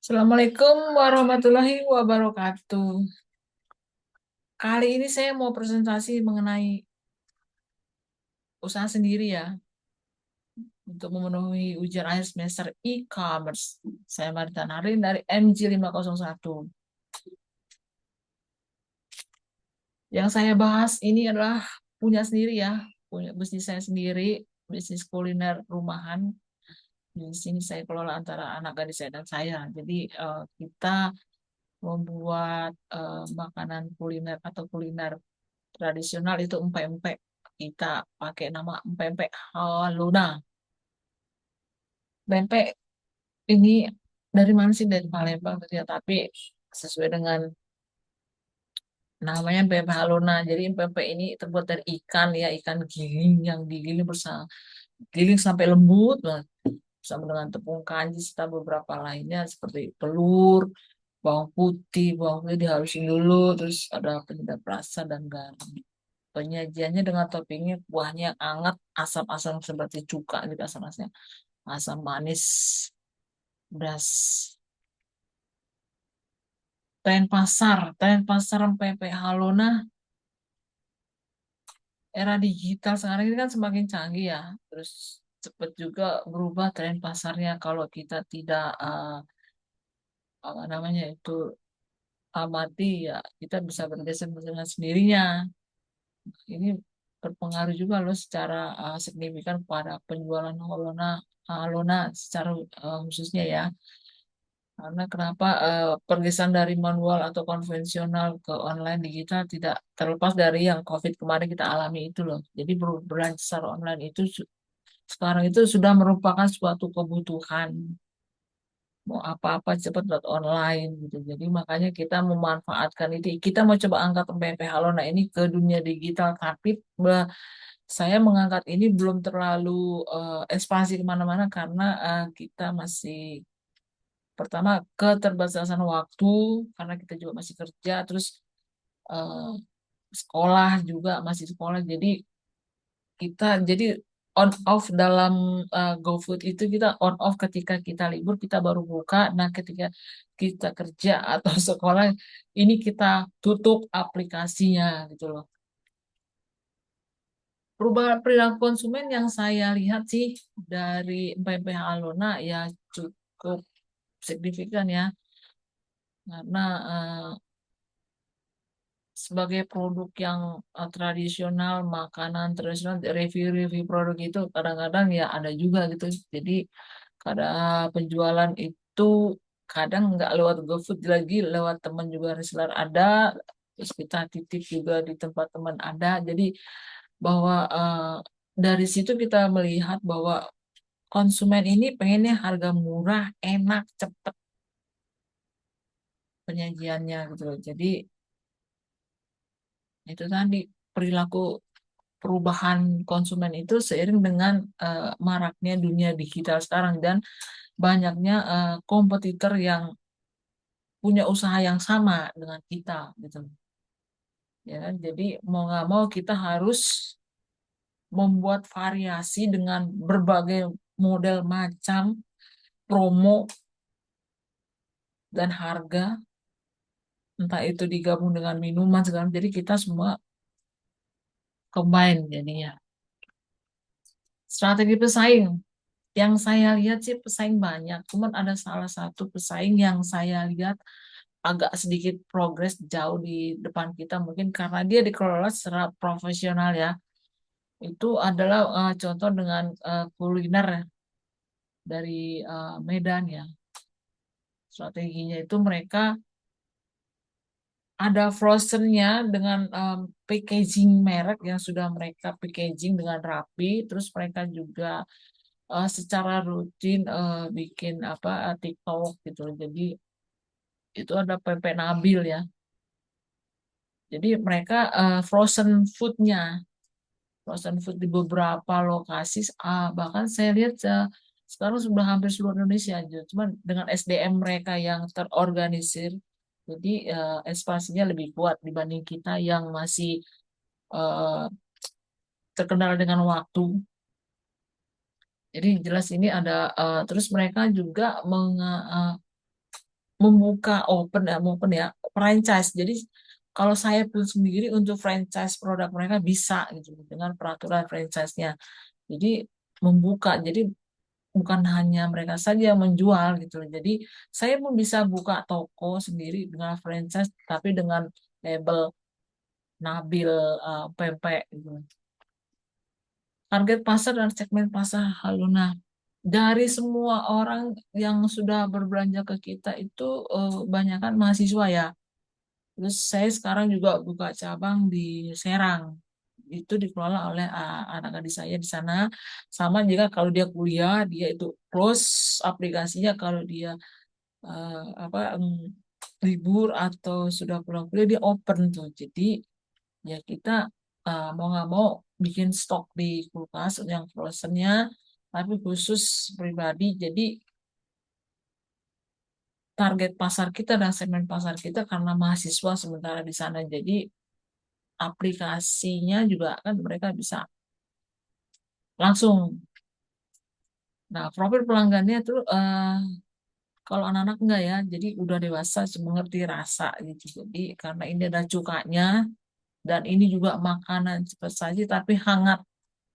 Assalamualaikum warahmatullahi wabarakatuh. Kali ini saya mau presentasi mengenai usaha sendiri ya, untuk memenuhi ujian akhir semester e-commerce. Saya Marita Narin dari MG501. Yang saya bahas ini adalah punya sendiri ya, punya bisnis saya sendiri, bisnis kuliner rumahan. Di sini saya kelola antara anak gadis saya dan saya. Jadi kita membuat makanan kuliner atau kuliner tradisional itu empek-empek. Kita pakai nama empek-empek haluna. Empek ini dari mana sih? Dari Palembang gitu ya, tapi sesuai dengan namanya empek-empek haluna. Jadi empek-empek ini terbuat dari ikan ya, ikan giling yang digiling bersama giling sampai lembut banget. Bersama dengan tepung kanji serta beberapa lainnya seperti telur, bawang putih dihalusin dulu, terus ada penyedap rasa dan garam. Penyajiannya dengan toppingnya buahnya yang hangat, asam-asam seperti cuka gitu, asam-asamnya, asam manis, beras. Tren pasar pempek halona era digital sekarang ini kan semakin canggih ya. Terus cepat juga berubah tren pasarnya kalau kita tidak apa namanya itu amati ya, kita bisa bergeser dengan sendirinya. Ini berpengaruh juga loh secara signifikan pada penjualan halona secara khususnya ya. Karena kenapa pergeseran dari manual atau konvensional ke online digital tidak terlepas dari yang COVID kemarin kita alami itu loh. Jadi berbelanja secara online itu sekarang itu sudah merupakan suatu kebutuhan. Mau apa-apa cepat buat online gitu. Jadi makanya kita memanfaatkan itu. Kita mau coba angkat PMP Halona ini ke dunia digital, tapi saya mengangkat ini belum terlalu ekspansi kemana-mana karena kita masih pertama keterbatasan waktu karena kita juga masih kerja, terus eh, sekolah juga masih sekolah, jadi kita jadi on off dalam GoFood itu kita on off ketika kita libur kita baru buka, nah ketika kita kerja atau sekolah ini kita tutup aplikasinya gitu loh. Perubahan perilaku konsumen yang saya lihat sih dari PPH Alona ya cukup signifikan ya, karena sebagai produk yang tradisional, makanan tradisional, review-review produk itu kadang-kadang ya ada juga gitu. Jadi kadang penjualan itu kadang nggak lewat GoFood lagi, lewat teman juga reseller ada, terus kita titip juga di tempat teman ada. Jadi bahwa dari situ kita melihat bahwa konsumen ini pengennya harga murah, enak, cepat penyajiannya gitu loh. Jadi itu tadi perilaku perubahan konsumen itu seiring dengan maraknya dunia digital sekarang dan banyaknya kompetitor yang punya usaha yang sama dengan kita gitu ya kan. Jadi mau nggak mau kita harus membuat variasi dengan berbagai model macam promo dan harga, entah itu digabung dengan minuman segala, jadi kita semua combine jadinya. Strategi pesaing yang saya lihat sih pesaing banyak, cuman ada salah satu pesaing yang saya lihat agak sedikit progres jauh di depan kita mungkin karena dia dikelola secara profesional ya. Itu adalah contoh dengan kuliner ya, dari Medan ya. Strateginya itu mereka ada frozennya dengan packaging merek yang sudah mereka packaging dengan rapi. Terus mereka juga secara rutin bikin apa TikTok gitu. Jadi itu ada pempek Nabil ya. Jadi mereka frozen food di beberapa lokasi, bahkan saya lihat sekarang sudah hampir seluruh Indonesia aja. Cuman dengan SDM mereka yang terorganisir, jadi ekspansinya lebih kuat dibanding kita yang masih eh, terkendala dengan waktu. Jadi jelas ini ada terus mereka juga membuka open ya franchise. Jadi kalau saya pun sendiri untuk franchise produk mereka bisa gitu dengan peraturan franchise-nya. Jadi membuka. Jadi bukan hanya mereka saja yang menjual gitu loh. Jadi saya pun bisa buka toko sendiri dengan franchise tapi dengan label Nabil pempek gitu. Target pasar dan segmen pasar Haluna. Dari semua orang yang sudah berbelanja ke kita itu banyakkan mahasiswa ya. Terus saya sekarang juga buka cabang di Serang. Itu dikelola oleh anak adik saya di sana. Sama jika kalau dia kuliah, dia itu close aplikasinya. Kalau dia eh, apa libur atau sudah pulang kuliah, dia open tuh. Jadi ya kita mau nggak mau bikin stok di kulkas yang frozennya, tapi khusus pribadi. Jadi target pasar kita dan segmen pasar kita karena mahasiswa sementara di sana. Jadi aplikasinya juga kan mereka bisa langsung. Nah, profil pelanggannya tuh kalau anak-anak enggak ya, jadi udah dewasa, mengerti rasa gitu. Jadi karena ini ada cukanya dan ini juga makanan cepat saji tapi hangat.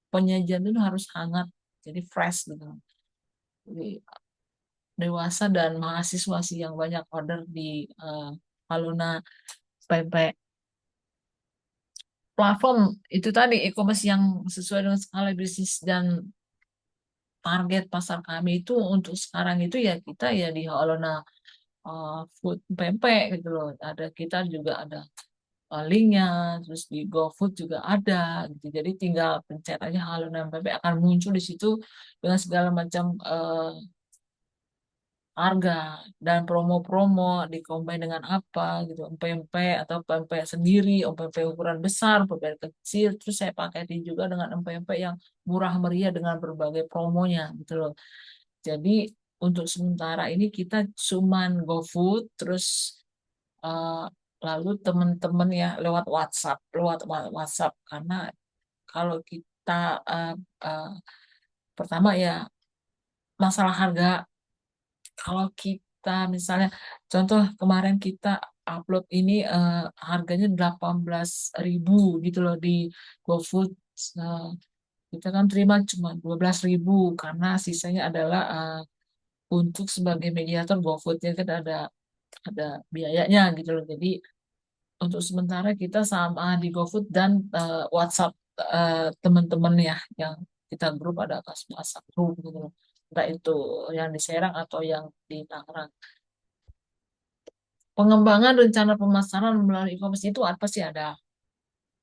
Penyajian itu harus hangat, jadi fresh gitu. Jadi dewasa dan mahasiswa sih yang banyak order di Paluna Pempek. Platform itu tadi e-commerce yang sesuai dengan skala bisnis dan target pasar kami itu untuk sekarang itu ya kita ya di Halona Food Pempek gitu loh. Ada kita juga ada linknya, terus di GoFood juga ada gitu. Jadi tinggal pencet aja Halona Pempek akan muncul di situ dengan segala macam harga dan promo-promo dikombin dengan apa gitu pempek atau pempek sendiri pempek ukuran besar pempek kecil terus saya paketin juga dengan pempek yang murah meriah dengan berbagai promonya gitu loh jadi untuk sementara ini kita cuman GoFood terus eh, lalu teman-teman ya lewat WhatsApp karena kalau kita eh, eh, pertama ya masalah harga. Kalau kita misalnya contoh kemarin kita upload ini harganya 18.000 gitu loh di GoFood. Eh, kita kan terima cuma 12.000 karena sisanya adalah untuk sebagai mediator GoFoodnya kan ada biayanya gitu loh. Jadi untuk sementara kita sama di GoFood dan WhatsApp teman-teman ya yang kita grup ada WhatsApp grup gitu loh. Entah itu yang di Serang atau yang di Tangerang. Pengembangan rencana pemasaran melalui e-commerce itu apa sih ada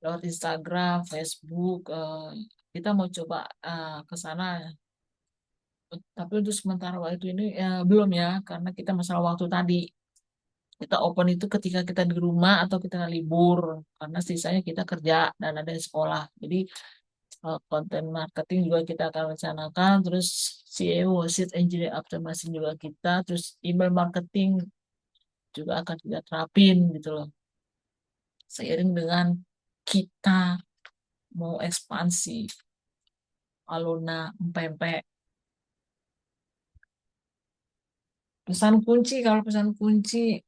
lewat Instagram, Facebook. Kita mau coba ke sana, tapi untuk sementara waktu ini belum ya, karena kita masalah waktu tadi. Kita open itu ketika kita di rumah atau kita libur, karena sisanya kita kerja dan ada yang sekolah. Jadi konten marketing juga kita akan rencanakan, terus SEO, Search Engine Optimization juga kita, terus email marketing juga akan kita terapin gitu loh. Seiring dengan kita mau ekspansi Alona Empek. Pesan kunci kalau pesan kunci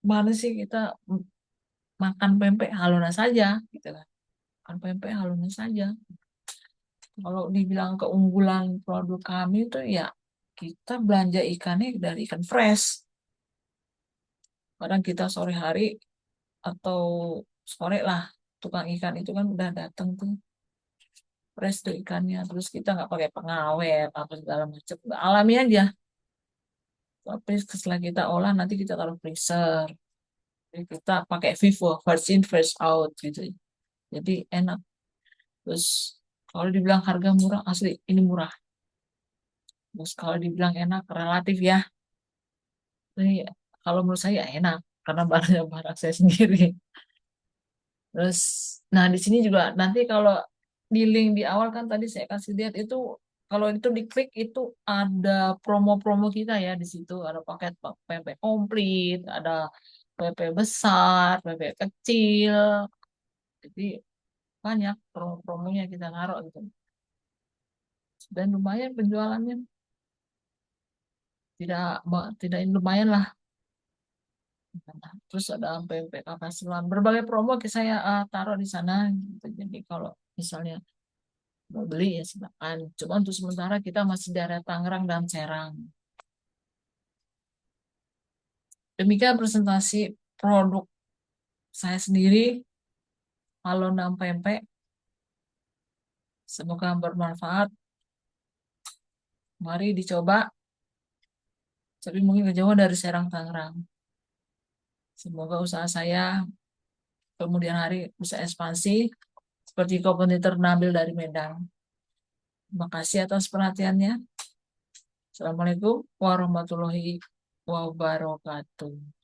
mana sih kita makan pempek Alona saja gitu kan. Makan pempek Alona saja. Kalau dibilang keunggulan produk kami itu ya kita belanja ikannya dari ikan fresh. Kadang kita sore hari atau sore lah tukang ikan itu kan udah datang tuh fresh tuh ikannya. Terus kita nggak pakai pengawet apa segala macam. Alami aja. Tapi setelah kita olah nanti kita taruh freezer. Jadi kita pakai Vivo, first in, first out gitu. Jadi enak. Terus kalau dibilang harga murah, asli ini murah. Terus kalau dibilang enak, relatif ya. Ini kalau menurut saya enak karena barangnya barang saya sendiri. Terus, nah di sini juga nanti kalau di link di awal kan tadi saya kasih lihat itu kalau itu diklik itu ada promo-promo kita ya di situ ada paket PP komplit, ada PP besar, PP kecil. Jadi banyak promo-promonya kita naruh gitu. Dan lumayan penjualannya tidak tidak lumayan lah Nah, terus ada pempek kakak selam. Berbagai promo saya taruh di sana. Gitu. Jadi kalau misalnya mau beli ya silakan. Cuma untuk sementara kita masih daerah Tangerang dan Serang. Demikian presentasi produk saya sendiri, Malonam Pempek. Semoga bermanfaat. Mari dicoba. Tapi mungkin kejauhan dari Serang Tangerang. Semoga usaha saya kemudian hari bisa ekspansi seperti kompetitor Nabil dari Medan. Terima kasih atas perhatiannya. Assalamualaikum warahmatullahi wabarakatuh.